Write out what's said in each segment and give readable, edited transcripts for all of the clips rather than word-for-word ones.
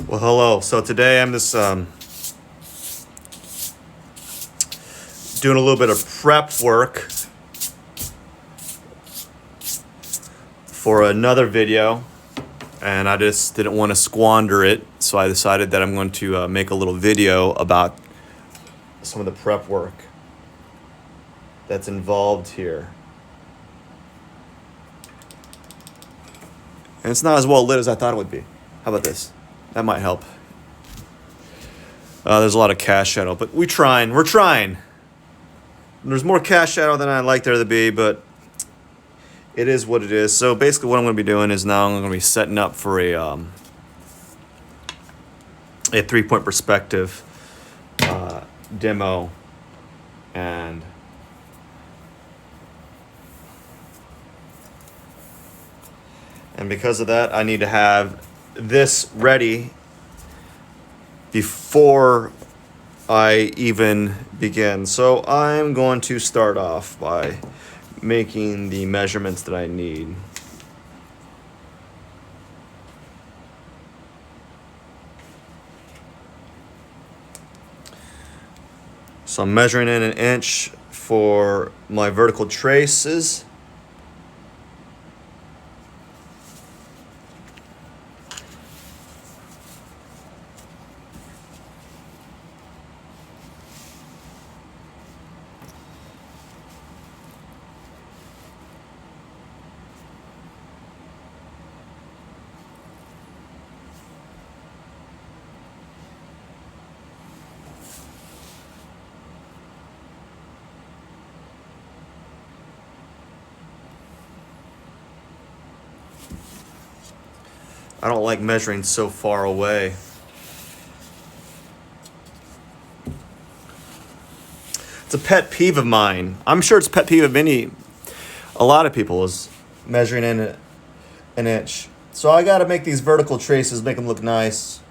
Well, hello. So today I'm just doing a little bit of prep work for another video, and I just didn't want to squander it, so I decided that I'm going to make a little video about some of the prep work that's involved here. And it's not as well lit as I thought it would be. How about this? That might help. There's a lot of cast shadow, but we're trying. There's more cast shadow than I'd like there to be, but it is what it is. So basically what I'm going to be doing is now I'm going to be setting up for a 3-point perspective demo. And because of that, I need to have this ready before I even begin. So I'm going to start off by making the measurements that I need. So I'm measuring in 1 inch for my vertical traces. I don't like measuring so far away. It's a pet peeve of mine. I'm sure it's a pet peeve of a lot of people, is measuring in 1 inch. So I got to make these vertical traces, make them look nice.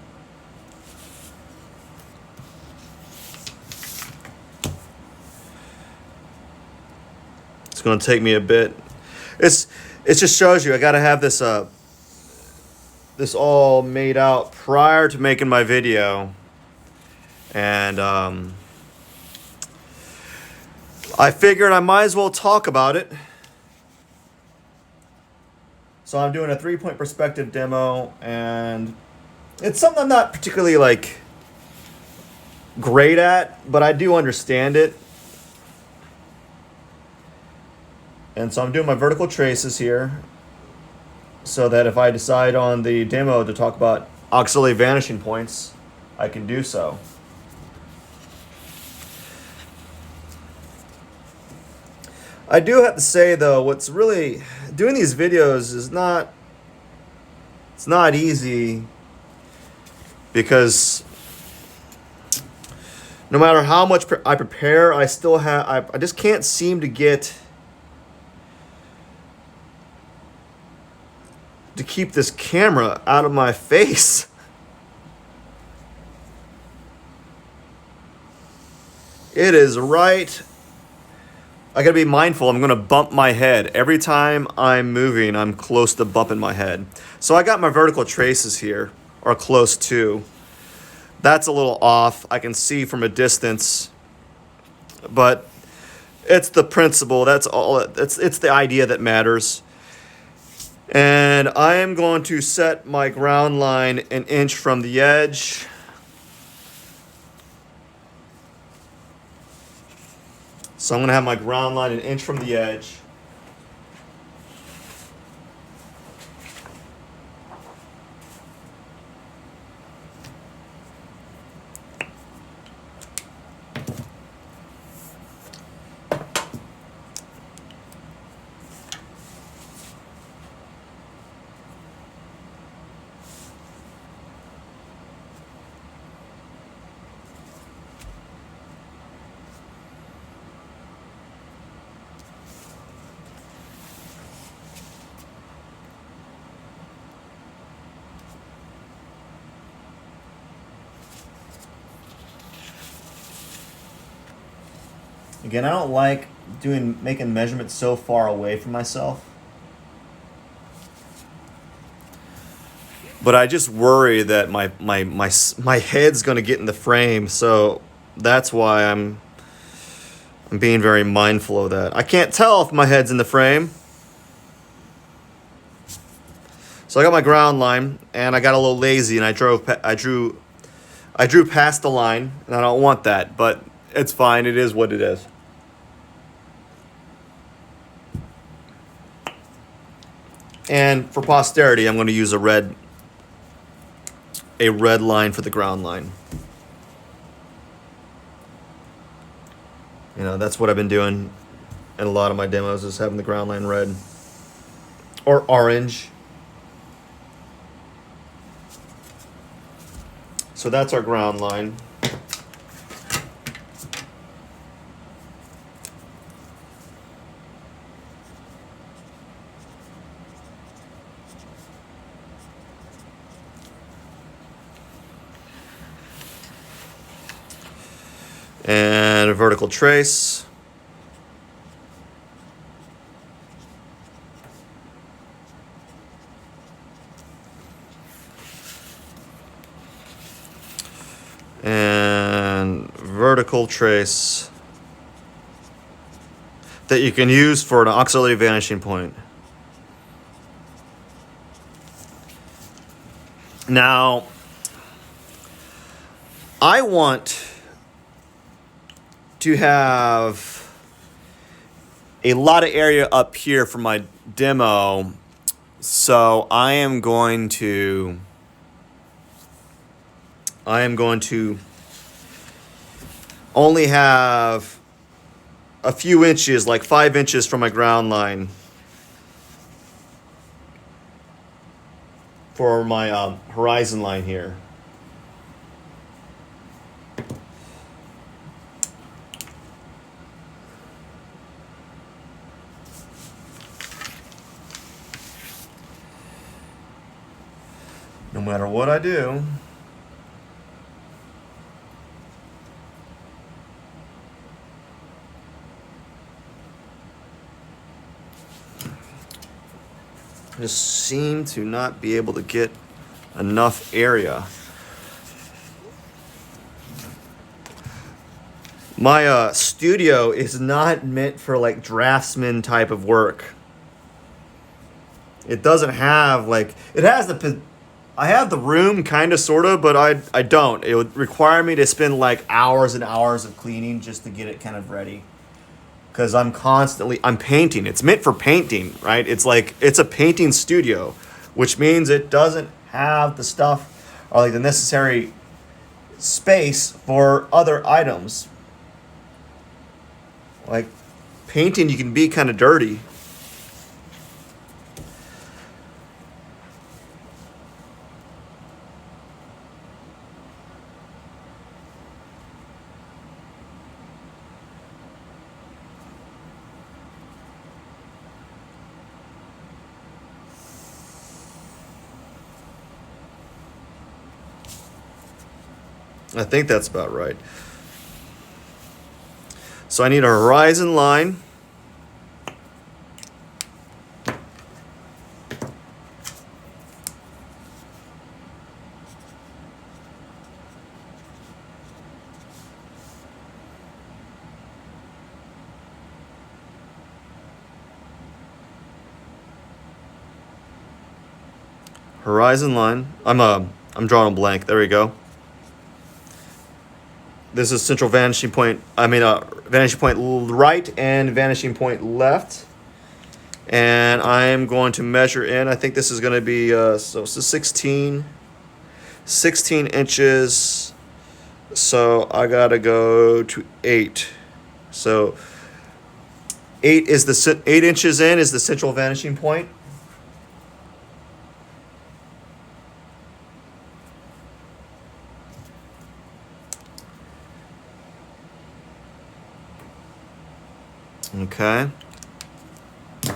It's going to take me a bit. It just shows you I got to have this this all made out prior to making my video, and I figured I might as well talk about it. So I'm doing a 3-point perspective demo, and it's something I'm not particularly great at, but I do understand it. And so I'm doing my vertical traces here, so that if I decide on the demo to talk about auxiliary vanishing points, I can do so. I do have to say though, what's really doing these videos is it's not easy, because no matter how much I prepare, I just can't seem to keep this camera out of my face. It is right. I gotta be mindful. I'm gonna bump my head. Every time I'm moving, I'm close to bumping my head. So I got my vertical traces here, or close to. That's a little off. I can see from a distance, but it's the principle. That's all. It's the idea that matters. And I am going to set my ground line 1 inch from the edge. So I'm going to have my ground line 1 inch from the edge. Again, I don't like making measurements so far away from myself. But I just worry that my head's going to get in the frame, so that's why I'm being very mindful of that. I can't tell if my head's in the frame. So I got my ground line, and I got a little lazy, and I drew past the line, and I don't want that, but it's fine. It is what it is. And for posterity, I'm going to use a red line for the ground line. You know, that's what I've been doing in a lot of my demos, is having the ground line red or orange. So that's our ground line. And a vertical trace. And vertical trace that you can use for an auxiliary vanishing point. Now, I want to have a lot of area up here for my demo, so I am going to only have a few inches, like 5 inches from my ground line for my horizon line here. No matter what I do, I just seem to not be able to get enough area. My studio is not meant for like draftsman type of work. It doesn't have like, it has I have the room kind of sort of, but I don't. It would require me to spend like hours and hours of cleaning just to get it kind of ready. Because I'm painting. It's meant for painting, right? It's like, it's a painting studio, which means it doesn't have the stuff or like the necessary space for other items. Like painting, you can be kind of dirty. I think that's about right. So I need a horizon line. Horizon line. I'm drawing a blank. There we go. This is central vanishing point. Vanishing point right and vanishing point left. And I am going to measure in. I think this is going to be, so it's 16 inches. So I got to go to 8. So 8 inches in is the central vanishing point. Okay. So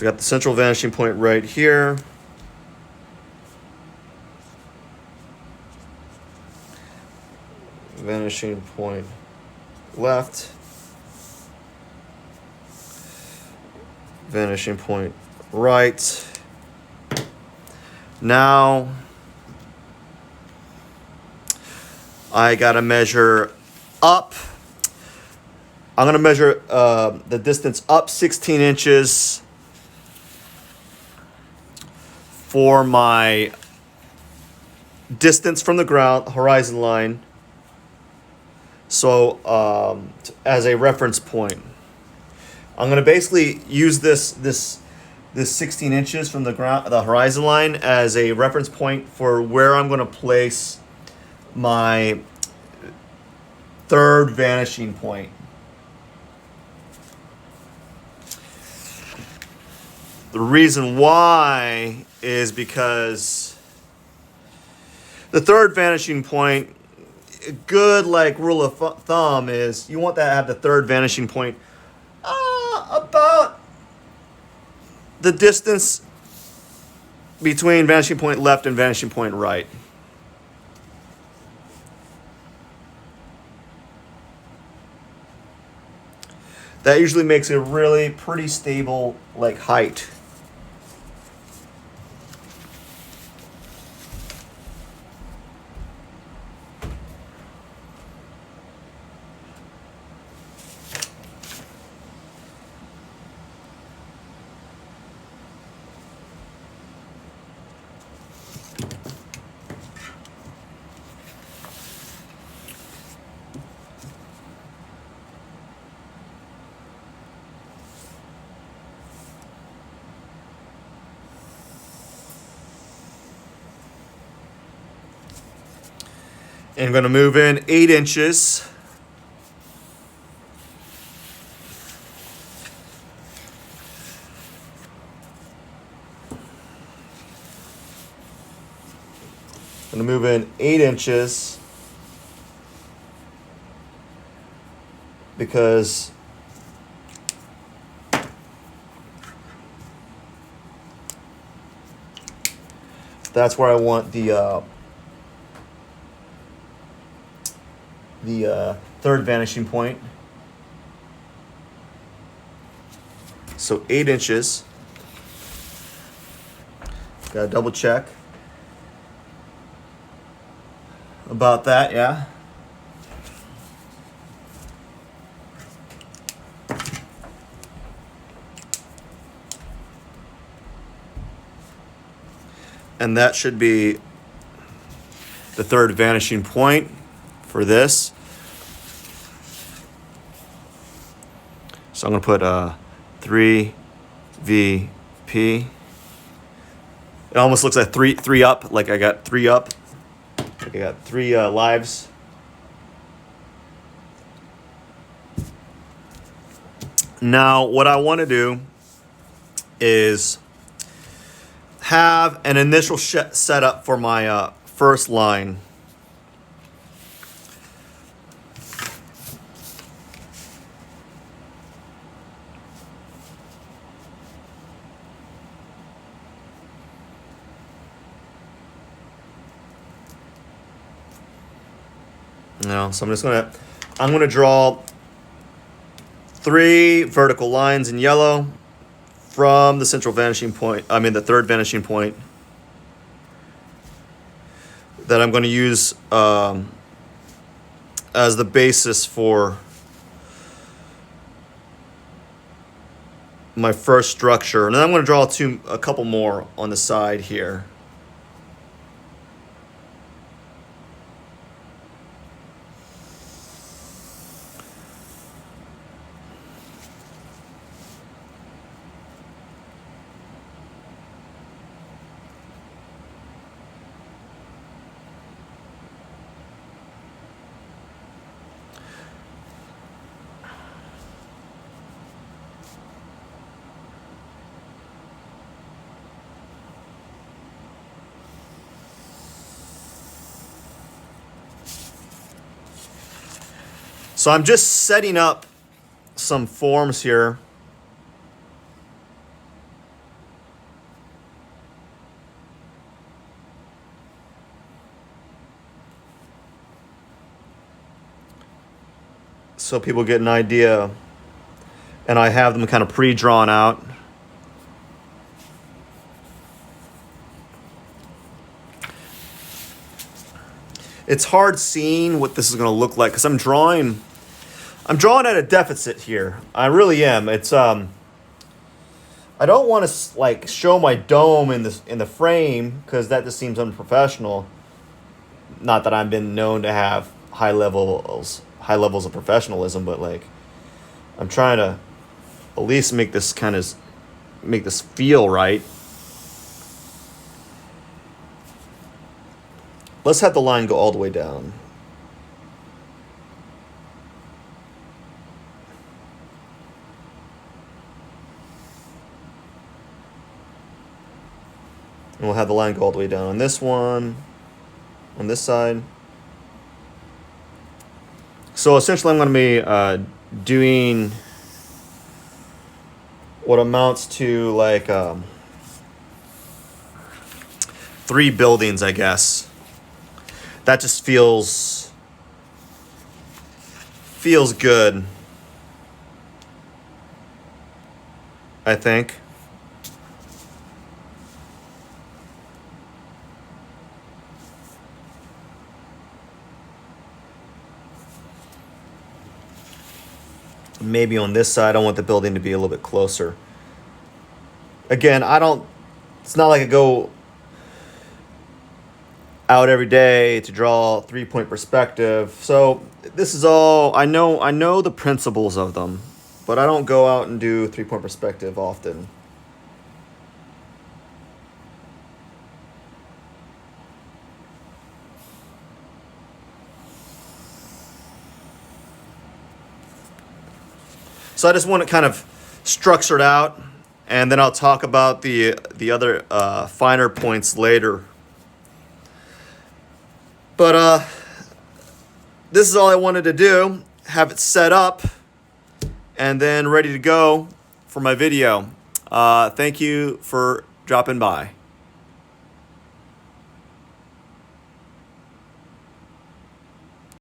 I got the central vanishing point right here. Vanishing point left. Vanishing point right. Now I gotta measure up. I'm gonna measure the distance up 16 inches for my distance from the ground, horizon line. So as a reference point, I'm gonna basically use this 16 inches from the ground, the horizon line, as a reference point for where I'm gonna place my third vanishing point. The reason why is because the third vanishing point, a good like rule of thumb is you want to have the third vanishing point about the distance between vanishing point left and vanishing point right. That usually makes a really pretty stable like height. And I'm going to move in 8 inches. I'm going to move in 8 inches because that's where I want the third vanishing point. So 8 inches. Gotta double check about that, yeah. And that should be the third vanishing point for this. So I'm going to put 3 VP. It almost looks like three up, like I got 3 up. Like I got 3 lives. Now, what I want to do is have an initial setup for my first line. Now, so I'm gonna draw 3 vertical lines in yellow from the central vanishing point, the third vanishing point, that I'm going to use as the basis for my first structure. And then I'm going to draw a couple more on the side here. So I'm just setting up some forms here. So people get an idea, and I have them kind of pre-drawn out. It's hard seeing what this is going to look like because I'm drawing at a deficit here. I really am. It's I don't want to like show my dome in the frame because that just seems unprofessional. Not that I've been known to have high levels of professionalism, but like I'm trying to at least make this feel right. Let's have the line go all the way down. And we'll have the line go all the way down on this one, on this side. So essentially I'm going to be doing what amounts to like 3 buildings, I guess. That just feels good, I think. Maybe on this side, I want the building to be a little bit closer. Again, it's not like I go out every day to draw 3-point perspective. So this is all, I know the principles of them, but I don't go out and do 3-point perspective often. So I just want it kind of structured out, and then I'll talk about the other finer points later. But this is all I wanted to do, have it set up, and then ready to go for my video. Thank you for dropping by.